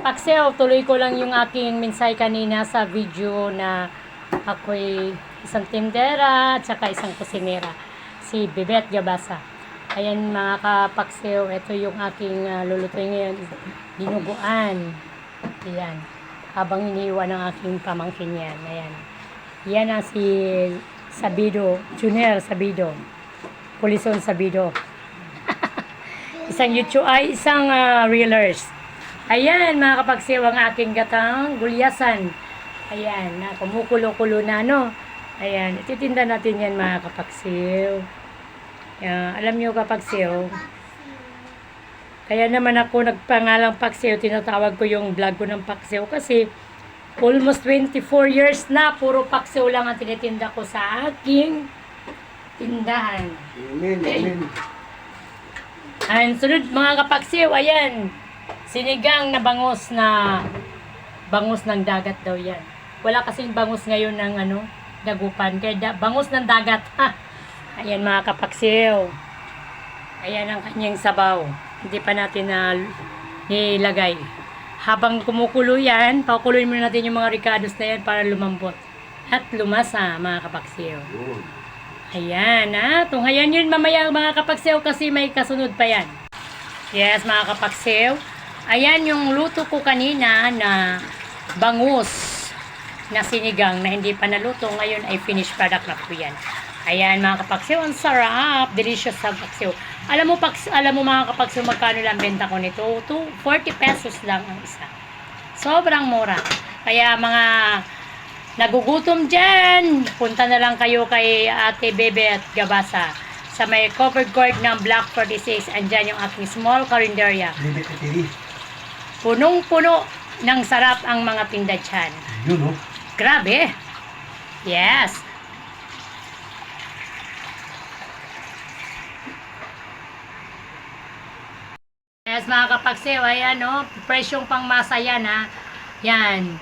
Paksiw, tuloy ko lang yung aking mensahe kanina sa video na ako'y isang tindera at saka isang kusinera. Si Bebet Gabasa. Ayan mga kapaksiw, ito yung aking lulutuin ngayon. Dinuguan. Ayan. Habang iniiwan ng aking pamangkin yan. Ayan. Yan ang si Sabido, Junior Sabido. Polison Sabido. Isang YouTube ay isang reelers. Ayan mga kapaksiw, ang aking gatang gulyasan. Ayan, na kumukulo-kulo na no. Ayan, ititinda natin yan mga kapaksiw. Ayan, alam nyo kapaksiw, kaya naman ako nagpangalang Paksiw, tinatawag ko yung vlog ko ng Paksiw kasi almost 24 years na, puro Paksiw lang ang tinitinda ko sa aking tindahan. Amen, amen. Ayan, sunod mga kapaksiw, ayan, sinigang na bangus ng dagat daw yan. Wala kasing bangus ngayon ng dagupan, kaya bangus ng dagat. Ha! Ayan mga kapaksiw. Ayan ang kanyang sabaw. Hindi pa natin nilagay. Habang kumukulo yan, pakuluin muna natin yung mga ricados na yan para lumambot. At lumasa mga kapaksiw. Ayan tunghayan yun mamaya mga kapaksiw kasi may kasunod pa yan. Yes mga kapaksiw. Ayan yung luto ko kanina na bangus na sinigang na hindi pa naluto. Ngayon ay finished product na po yan. Ayan mga kapaksiw, ang sarap, delicious sa paksiw. Alam mo mga kapaksiw, magkano lang benta ko nito? 40 pesos lang ang isa. Sobrang mura. Kaya mga nagugutom dyan, punta na lang kayo kay Ate Bebet Gabasa sa may covered court ng Block 46. Andyan yung aking small carinderia. Punong-puno ng sarap ang mga tinda dyan. Yun, no? Grabe. Yes. Yes, mga kapaksiw, ayan, presyong pangmasa yan, ha. Yan.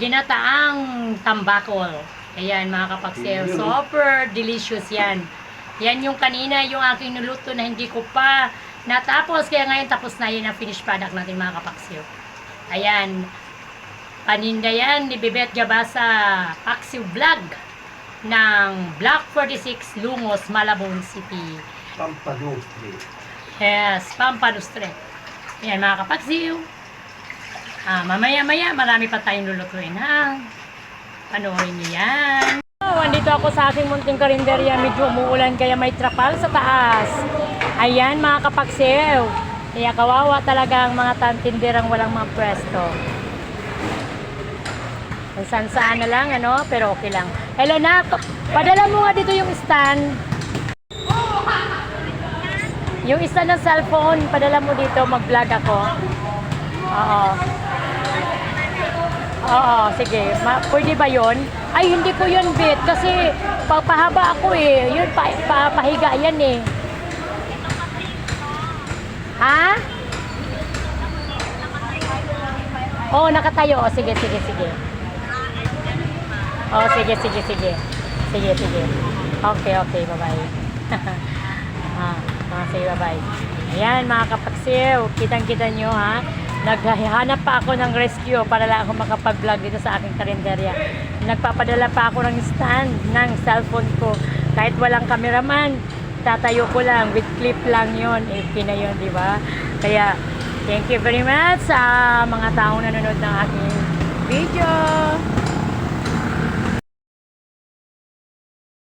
Ginataang tambakol. Ayan, mga kapaksiw. Super delicious yan. Yan yung kanina, yung aking nuluto na hindi ko pa natapos. Kaya ngayon tapos na yan ang finished product natin, mga kapaksiw. Ayan. Paninda yan ni Bebet Gabasa Paksiw Vlog ng Block 46, Lungos, Malabon City. Pampalustre. Yes, Pampanustre. Ayan mga kapaksiw. Mamaya-maya, marami pa tayong lulutuin, ha? Panoorin niyo yan. Andito ako sa aking munting karinderya. Medyo umuulan kaya may trapal sa taas. Ayan mga kapaksiw. Kaya kawawa talaga ang mga tinderang walang mga pwesto. Kung saan-saan na lang, pero okay lang. Hello na, padala mo nga dito yung stand. Yung isa ng cellphone, padala mo dito, mag-vlog ako. Oo, sige. Pwede ba yun? Ay, hindi ko yun, bit. Kasi, pagpahaba ako eh. Yun, pahiga yan eh. Ha? Oo, nakatayo. Sige. Oh, sige. Sige. Okay, bye-bye. Sige, bye-bye. Ayan, mga kapaksiw. Kitang-kita nyo, ha? Naghahanap pa ako ng rescue para lang ako makapag-vlog dito sa aking karinderya. Nagpapadala pa ako ng stand ng cellphone ko. Kahit walang cameraman, tatayo ko lang. With clip lang yun. Okay na yun, di ba? Kaya, thank you very much sa mga taong nanonood ng aking video.